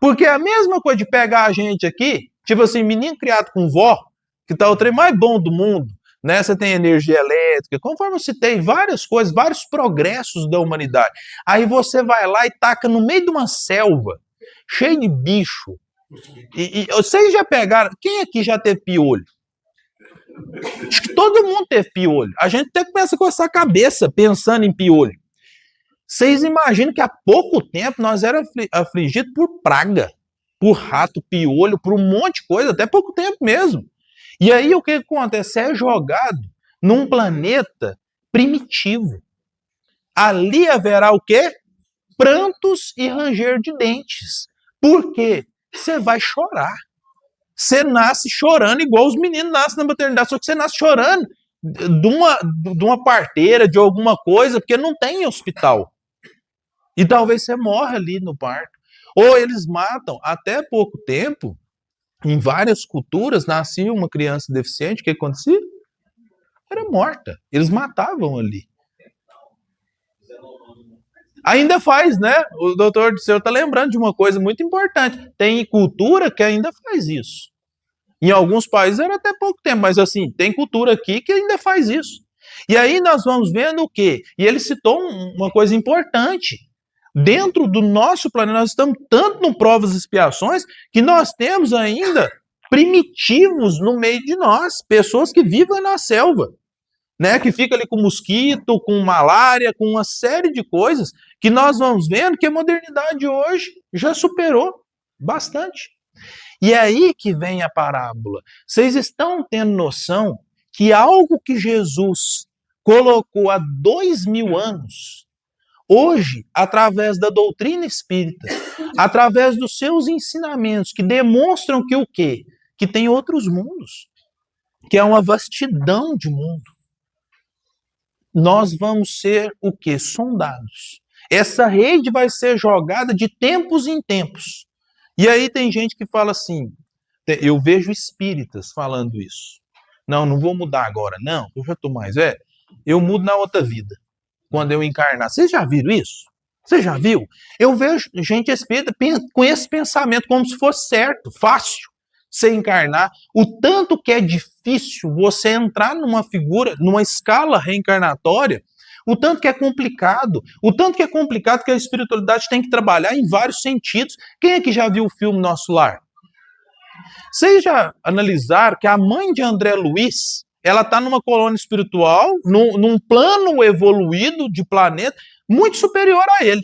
Porque é a mesma coisa de pegar a gente aqui, tipo assim, menino criado com vó, que tá o trem mais bom do mundo, né? Você tem energia elétrica, conforme eu citei, várias coisas, vários progressos da humanidade. Aí você vai lá e taca no meio de uma selva, cheio de bicho. E vocês já pegaram, quem aqui já teve piolho? Acho que todo mundo teve piolho. A gente até começa a coçar a cabeça pensando em piolho. Vocês imaginam que há pouco tempo nós éramos afligidos por praga, por rato, piolho, por um monte de coisa, até pouco tempo mesmo. E aí o que acontece? É jogado num planeta primitivo. Ali haverá o quê? Prantos e ranger de dentes. Por quê? Você vai chorar. Você nasce chorando igual os meninos nascem na maternidade, só que você nasce chorando de uma parteira, de alguma coisa, porque não tem hospital. E talvez você morra ali no parto. Ou eles matam, até pouco tempo, em várias culturas, nascia uma criança deficiente, o que acontecia? Era morta. Eles matavam ali. Ainda faz, né? O doutor Disseu está lembrando de uma coisa muito importante. Tem cultura que ainda faz isso. Em alguns países era até pouco tempo, mas assim, tem cultura aqui que ainda faz isso. E aí nós vamos vendo o quê? E ele citou uma coisa importante. Dentro do nosso planeta, nós estamos tanto no provas e expiações que nós temos ainda primitivos no meio de nós, pessoas que vivem na selva, né? Que fica ali com mosquito, com malária, com uma série de coisas que nós vamos vendo que a modernidade hoje já superou bastante. E é aí que vem a parábola. Vocês estão tendo noção que algo que Jesus colocou há 2000 anos, hoje, através da doutrina espírita, através dos seus ensinamentos, que demonstram que o quê? Que tem outros mundos, que é uma vastidão de mundo. Nós vamos ser o quê? Sondados. Essa rede vai ser jogada de tempos em tempos. E aí tem gente que fala assim, eu vejo espíritas falando isso. Não vou mudar agora. Não, eu já estou mais velho. Eu mudo na outra vida. Quando eu encarnar. Vocês já viram isso? Você já viu? Eu vejo gente espírita com esse pensamento como se fosse certo, fácil, você encarnar. O tanto que é difícil você entrar numa figura, numa escala reencarnatória, o tanto que é complicado que a espiritualidade tem que trabalhar em vários sentidos. Quem é que já viu o filme Nosso Lar? Vocês já analisaram que a mãe de André Luiz, ela está numa colônia espiritual, num plano evoluído de planeta, muito superior a ele.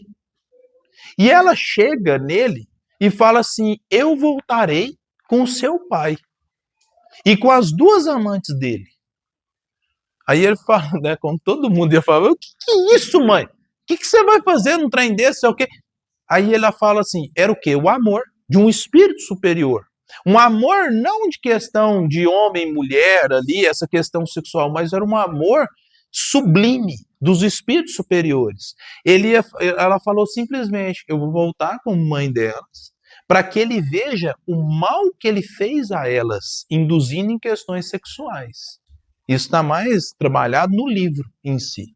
E ela chega nele e fala assim, eu voltarei com o seu pai. E com as duas amantes dele. Aí ele fala, né, como todo mundo ia falar, o que é isso, mãe? O que você vai fazer num trem desse? É o quê? Aí ela fala assim, era o quê? O amor de um espírito superior. Um amor não de questão de homem e mulher ali, essa questão sexual, mas era um amor sublime dos espíritos superiores. Ela falou simplesmente, eu vou voltar como mãe delas, para que ele veja o mal que ele fez a elas, induzindo em questões sexuais. Isso está mais trabalhado no livro em si.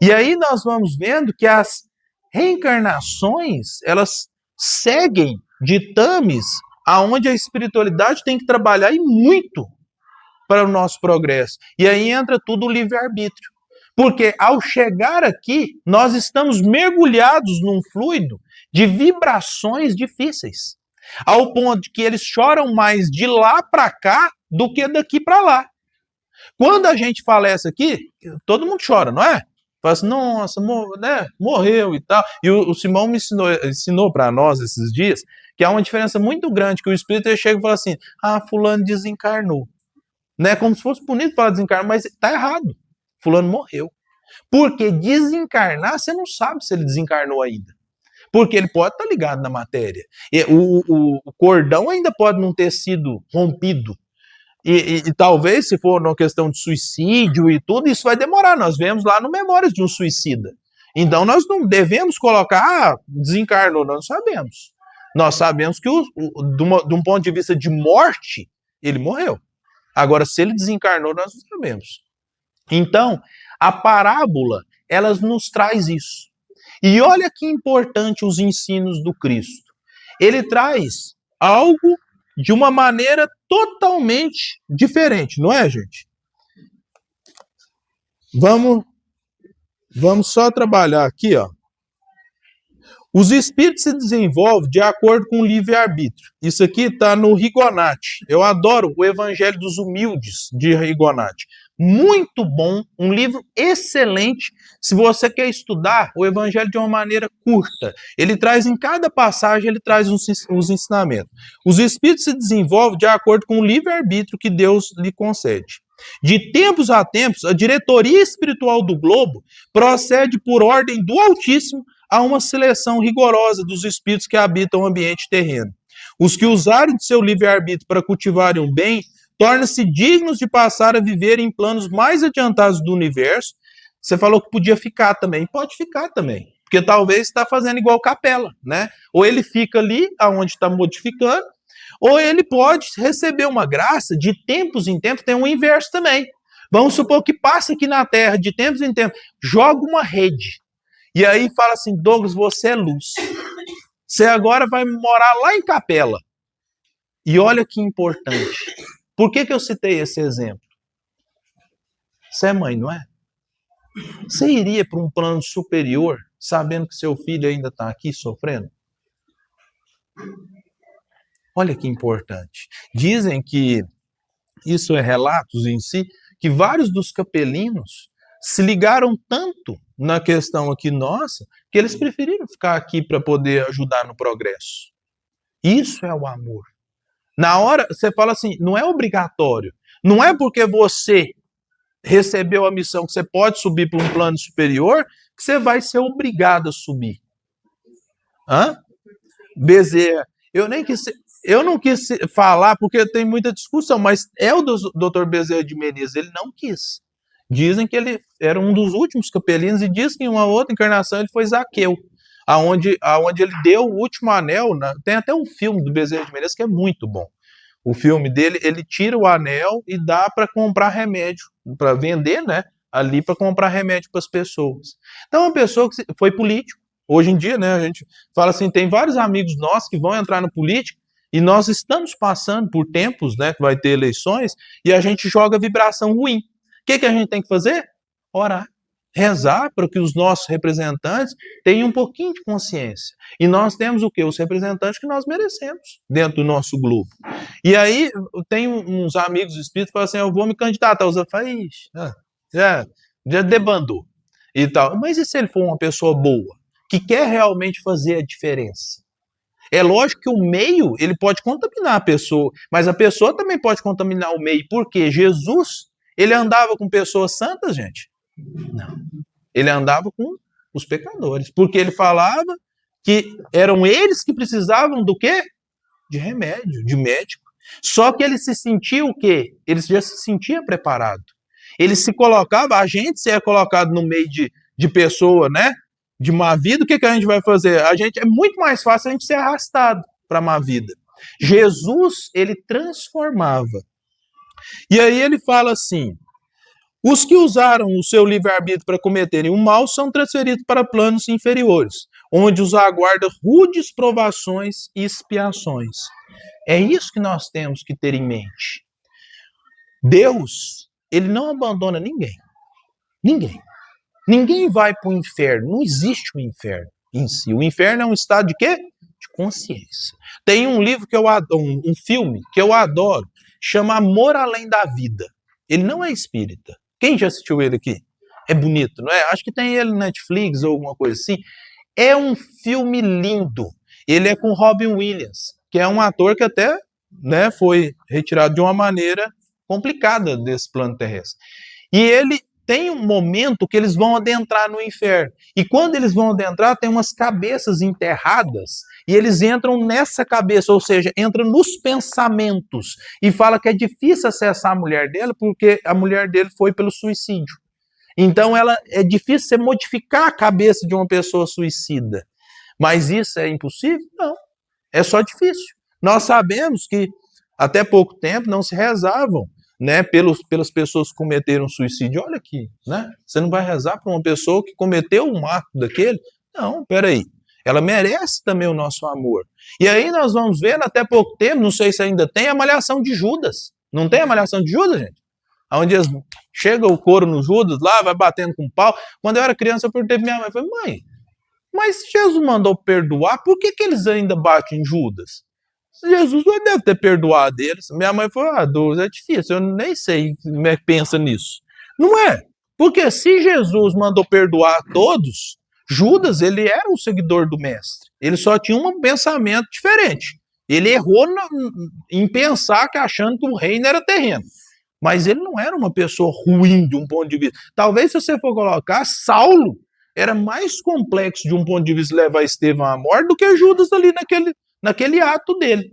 E aí nós vamos vendo que as reencarnações, elas seguem ditames aonde a espiritualidade tem que trabalhar e muito para o nosso progresso. E aí entra tudo o livre-arbítrio. Porque ao chegar aqui, nós estamos mergulhados num fluido de vibrações difíceis. Ao ponto de que eles choram mais de lá para cá do que daqui para lá. Quando a gente falece aqui, todo mundo chora, não é? Fala assim, nossa, morreu e tal. E o Simão me ensinou para nós esses dias que há uma diferença muito grande, que o espírito chega e fala assim, fulano desencarnou. Né? Como se fosse bonito falar desencarnar, mas está errado. Fulano morreu. Porque desencarnar, você não sabe se ele desencarnou ainda. Porque ele pode estar ligado na matéria. O cordão ainda pode não ter sido rompido. E talvez, se for uma questão de suicídio e tudo, isso vai demorar. Nós vemos lá no Memórias de um Suicida. Então, nós não devemos colocar, desencarnou, nós não sabemos. Nós sabemos que, de um ponto de vista de morte, ele morreu. Agora, se ele desencarnou, nós não sabemos. Então, a parábola, ela nos traz isso. E olha que importante os ensinos do Cristo. Ele traz algo de uma maneira totalmente diferente, não é, gente? Vamos só trabalhar aqui, ó. Os espíritos se desenvolvem de acordo com o livre-arbítrio. Isso aqui está no Rigonati. Eu adoro o Evangelho dos Humildes, de Rigonati. Muito bom, um livro excelente, se você quer estudar o Evangelho de uma maneira curta. Ele traz em cada passagem, ele traz os ensinamentos. Os espíritos se desenvolvem de acordo com o livre-arbítrio que Deus lhe concede. De tempos a tempos, a diretoria espiritual do globo procede por ordem do Altíssimo a uma seleção rigorosa dos espíritos que habitam o ambiente terreno. Os que usarem de seu livre-arbítrio para cultivarem o bem, tornam-se dignos de passar a viver em planos mais adiantados do universo. Você falou que podia ficar também. Pode ficar também. Porque talvez está fazendo igual Capela, né? Ou ele fica ali, aonde está modificando, ou ele pode receber uma graça de tempos em tempos. Tem um inverso também. Vamos supor que passa aqui na Terra, de tempos em tempos, joga uma rede. E aí fala assim, Douglas, você é luz. Você agora vai morar lá em Capela. E olha que importante. Por que eu citei esse exemplo? Você é mãe, não é? Você iria para um plano superior, sabendo que seu filho ainda está aqui sofrendo? Olha que importante. Dizem que, isso é relatos em si, que vários dos capelinos se ligaram tanto na questão aqui nossa, que eles preferiram ficar aqui para poder ajudar no progresso. Isso é o amor. Na hora, você fala assim, não é obrigatório. Não é porque você recebeu a missão que você pode subir para um plano superior, que você vai ser obrigado a subir. Bezerra. Eu não quis falar porque tem muita discussão, mas é o Dr. Bezerra de Menezes, ele não quis. Dizem que ele era um dos últimos capelinos e diz que em uma outra encarnação ele foi Zaqueu, aonde ele deu o último anel. Tem até um filme do Bezerra de Menezes que é muito bom. O filme dele, ele tira o anel e dá para comprar remédio, para vender, né? Ali para comprar remédio para as pessoas. Então, uma pessoa que foi político, hoje em dia, né? A gente fala assim, tem vários amigos nossos que vão entrar na política e nós estamos passando por tempos, né? Que vai ter eleições e a gente joga vibração ruim. O que a gente tem que fazer? Orar. Rezar para que os nossos representantes tenham um pouquinho de consciência. E nós temos o quê? Os representantes que nós merecemos dentro do nosso grupo. E aí, tem uns amigos espíritos que falam assim, eu vou me candidatar. Os outros falam, já debandou. E tal. Mas e se ele for uma pessoa boa, que quer realmente fazer a diferença? É lógico que o meio, ele pode contaminar a pessoa, mas a pessoa também pode contaminar o meio. Por quê? Jesus, ele andava com pessoas santas, gente? Não. Ele andava com os pecadores, porque ele falava que eram eles que precisavam do quê? De remédio, de médico. Só que ele se sentia o quê? Ele já se sentia preparado. Ele se colocava, a gente se é colocado no meio de pessoa, né? De má vida, o que a gente vai fazer? É muito mais fácil a gente ser arrastado para a má vida. Jesus, ele transformava. E aí ele fala assim, Os que usaram o seu livre-arbítrio para cometerem o mal são transferidos para planos inferiores, onde os aguarda rudes provações e expiações. É isso que nós temos que ter em mente. Deus, ele não abandona ninguém. Ninguém. Ninguém vai para o inferno. Não existe o inferno em si. O inferno é um estado de quê? De consciência. Tem um livro que eu adoro, um filme que eu adoro, chama Amor Além da Vida. Ele não é espírita. Quem já assistiu ele aqui? É bonito, não é? Acho que tem ele na Netflix ou alguma coisa assim. É um filme lindo. Ele é com Robin Williams, que é um ator que até, né, foi retirado de uma maneira complicada desse plano terrestre. E ele tem um momento que eles vão adentrar no inferno. E quando eles vão adentrar, tem umas cabeças enterradas, e eles entram nessa cabeça, ou seja, entram nos pensamentos, e fala que é difícil acessar a mulher dele, porque a mulher dele foi pelo suicídio. Então é difícil você modificar a cabeça de uma pessoa suicida. Mas isso é impossível? Não. É só difícil. Nós sabemos que até pouco tempo não se rezavam, né, pelas pessoas que cometeram suicídio. Olha aqui, né? Você não vai rezar para uma pessoa que cometeu um ato daquele? Não, peraí. Ela merece também o nosso amor. E aí nós vamos ver, até pouco tempo, não sei se ainda tem, a malhação de Judas. Não tem a malhação de Judas, gente? Onde chega o couro no Judas lá, vai batendo com pau. Quando eu era criança, eu perguntei pra minha mãe, falei, mãe, mas Jesus mandou perdoar, por que eles ainda batem em Judas? Jesus não deve ter perdoado eles. Minha mãe falou, Deus, é difícil, eu nem sei como é que pensa nisso. Não é, porque se Jesus mandou perdoar todos, Judas, ele era um seguidor do mestre. Ele só tinha um pensamento diferente. Ele errou em pensar que achando que o reino era terreno. Mas ele não era uma pessoa ruim de um ponto de vista. Talvez se você for colocar, Saulo era mais complexo de um ponto de vista de levar Estevão à morte do que Judas ali naquele ato dele.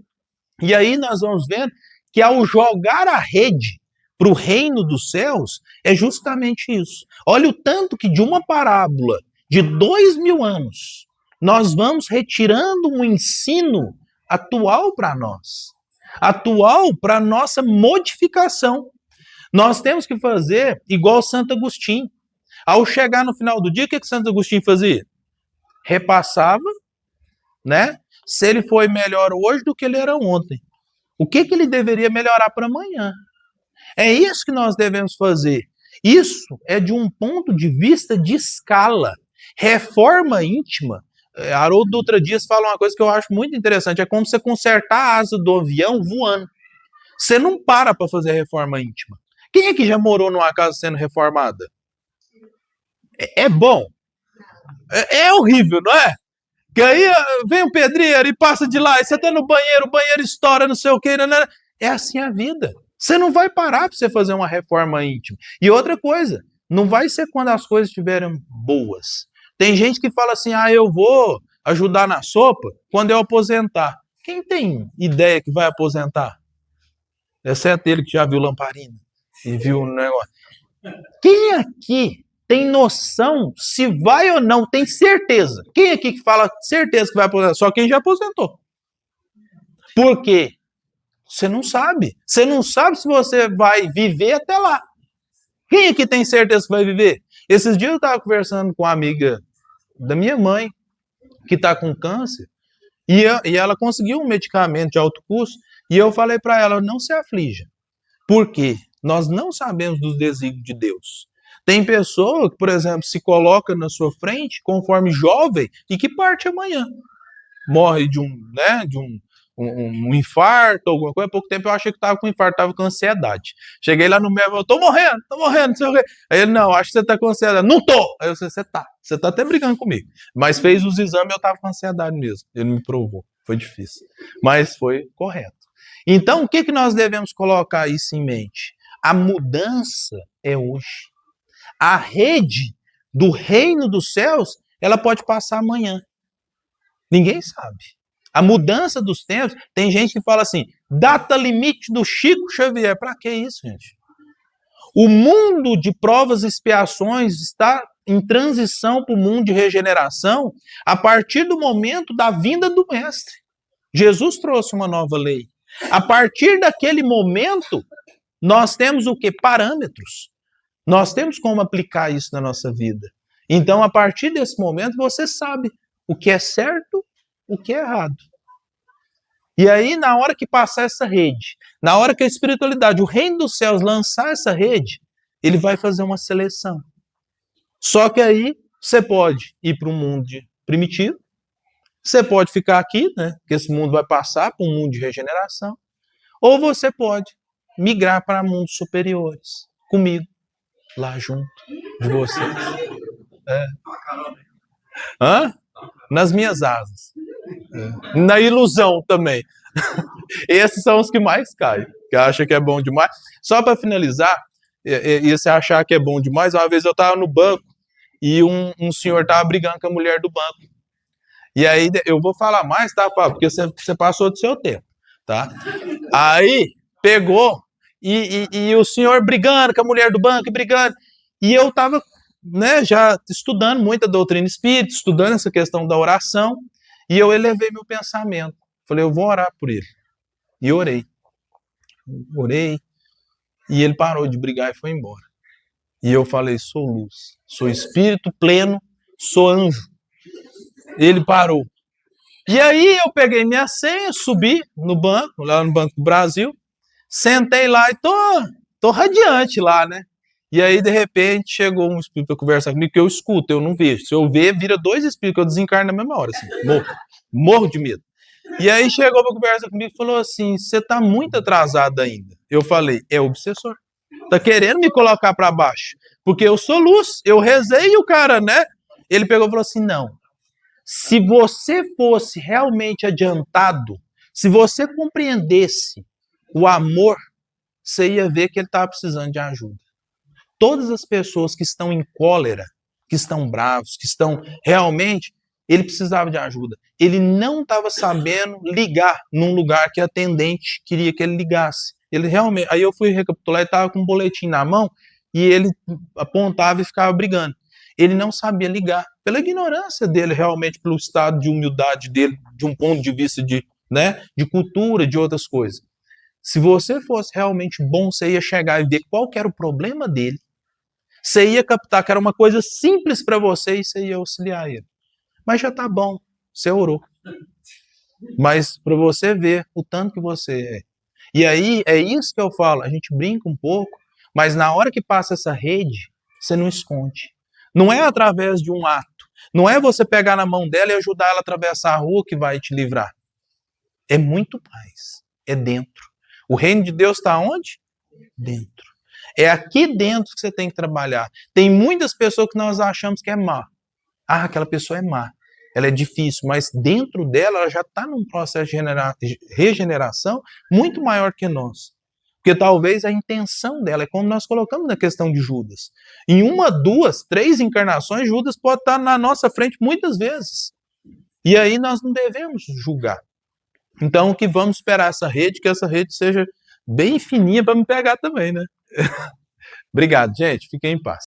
E aí nós vamos vendo que ao jogar a rede para o reino dos céus, é justamente isso. Olha o tanto que de uma parábola de 2000 anos, nós vamos retirando um ensino atual para nós. Atual para nossa modificação. Nós temos que fazer igual Santo Agostinho. Ao chegar no final do dia, o que Santo Agostinho fazia? Repassava, né? Se ele foi melhor hoje do que ele era ontem. O que ele deveria melhorar para amanhã? É isso que nós devemos fazer. Isso é de um ponto de vista de escala. Reforma íntima. Haroldo Dutra Dias fala uma coisa que eu acho muito interessante. É como você consertar a asa do avião voando. Você não para fazer reforma íntima. Quem é que já morou numa casa sendo reformada? É bom. É horrível, não é? Que aí vem um pedreiro e passa de lá, e você tá no banheiro, o banheiro estoura, não sei o que. É assim a vida. Você não vai parar para você fazer uma reforma íntima. E outra coisa, não vai ser quando as coisas estiverem boas. Tem gente que fala assim, eu vou ajudar na sopa quando eu aposentar. Quem tem ideia que vai aposentar? Exceto ele que já viu Lamparina e viu o negócio. Quem aqui tem noção se vai ou não, tem certeza? Quem aqui que fala certeza que vai aposentar? Só quem já aposentou. Por quê? Você não sabe. Você não sabe se você vai viver até lá. Quem aqui tem certeza que vai viver? Esses dias eu estava conversando com uma amiga da minha mãe, que está com câncer, e ela conseguiu um medicamento de alto custo, e eu falei para ela, não se aflija. Por quê? Nós não sabemos dos desígnios de Deus. Tem pessoa que, por exemplo, se coloca na sua frente conforme jovem e que parte amanhã. Morre de um infarto, alguma coisa. Há pouco tempo eu achei que estava com infarto, estava com ansiedade. Cheguei lá no médico e falei, tô morrendo, não sei o quê. Aí ele, não, acho que você está com ansiedade. Não tô! Aí eu disse, você tá até brigando comigo. Mas fez os exames e eu estava com ansiedade mesmo. Ele me provou, foi difícil. Mas foi correto. Então, o que nós devemos colocar isso em mente? A mudança é hoje. A rede do reino dos céus, ela pode passar amanhã. Ninguém sabe. A mudança dos tempos, tem gente que fala assim, data limite do Chico Xavier. Para que isso, gente? O mundo de provas e expiações está em transição para o mundo de regeneração a partir do momento da vinda do Mestre. Jesus trouxe uma nova lei. A partir daquele momento, nós temos o quê? Parâmetros. Nós temos como aplicar isso na nossa vida. Então, a partir desse momento, você sabe o que é certo, o que é errado. E aí, na hora que passar essa rede, na hora que a espiritualidade, o reino dos céus lançar essa rede, ele vai fazer uma seleção. Só que aí, você pode ir para um mundo primitivo, você pode ficar aqui, né? Porque esse mundo vai passar para um mundo de regeneração. Ou você pode migrar para mundos superiores, comigo, lá junto de vocês. Hã? Nas minhas asas. Na ilusão também. Esses são os que mais caem, que acham que é bom demais. Só para finalizar, e você achar que é bom demais, uma vez eu estava no banco e um senhor estava brigando com a mulher do banco. E aí, eu vou falar mais, tá, Fábio? Porque você passou do seu tempo, tá? Aí, pegou, e o senhor brigando com a mulher do banco, brigando. E eu tava, né, já estudando muito a doutrina espírita, estudando essa questão da oração, e eu elevei meu pensamento. Falei, eu vou orar por ele. E orei. Orei, e ele parou de brigar e foi embora. E eu falei, sou luz, sou espírito pleno, sou anjo. Ele parou. E aí eu peguei minha senha, subi no banco, lá no Banco do Brasil, sentei lá e tô radiante lá, né? E aí, de repente, chegou um espírito para conversar comigo, que eu escuto, eu não vejo. Se eu ver, vira 2 espíritos, que eu desencarno na mesma hora, assim, morro de medo. E aí chegou para conversar comigo e falou assim, você tá muito atrasado ainda. Eu falei, é obsessor. Tá querendo me colocar para baixo. Porque eu sou luz, eu rezei e o cara, né? Ele pegou e falou assim, não. Se você fosse realmente adiantado, se você compreendesse o amor, você ia ver que ele estava precisando de ajuda. Todas as pessoas que estão em cólera, que estão bravos, que estão realmente, ele precisava de ajuda. Ele não estava sabendo ligar num lugar que a atendente queria que ele ligasse. Ele realmente, aí eu fui recapitular e estava com um boletim na mão e ele apontava e ficava brigando. Ele não sabia ligar, pela ignorância dele, realmente, pelo estado de humildade dele, de um ponto de vista de, né, de cultura, de outras coisas. Se você fosse realmente bom, você ia chegar e ver qual que era o problema dele, você ia captar que era uma coisa simples para você e você ia auxiliar ele. Mas já tá bom, você orou. Mas para você ver o tanto que você é. E aí, é isso que eu falo, a gente brinca um pouco, mas na hora que passa essa rede, você não esconde. Não é através de um ato. Não é você pegar na mão dela e ajudar ela a atravessar a rua que vai te livrar. É muito mais. É dentro. O reino de Deus está onde? Dentro. É aqui dentro que você tem que trabalhar. Tem muitas pessoas que nós achamos que é má. Ah, aquela pessoa é má. Ela é difícil, mas dentro dela ela já está num processo de regeneração muito maior que nós. Porque talvez a intenção dela, é como nós colocamos na questão de Judas. Em 1, 2, 3 encarnações, Judas pode estar na nossa frente muitas vezes. E aí nós não devemos julgar. Então, o que vamos esperar essa rede, que essa rede seja bem fininha para me pegar também, né? Obrigado, gente. Fiquem em paz.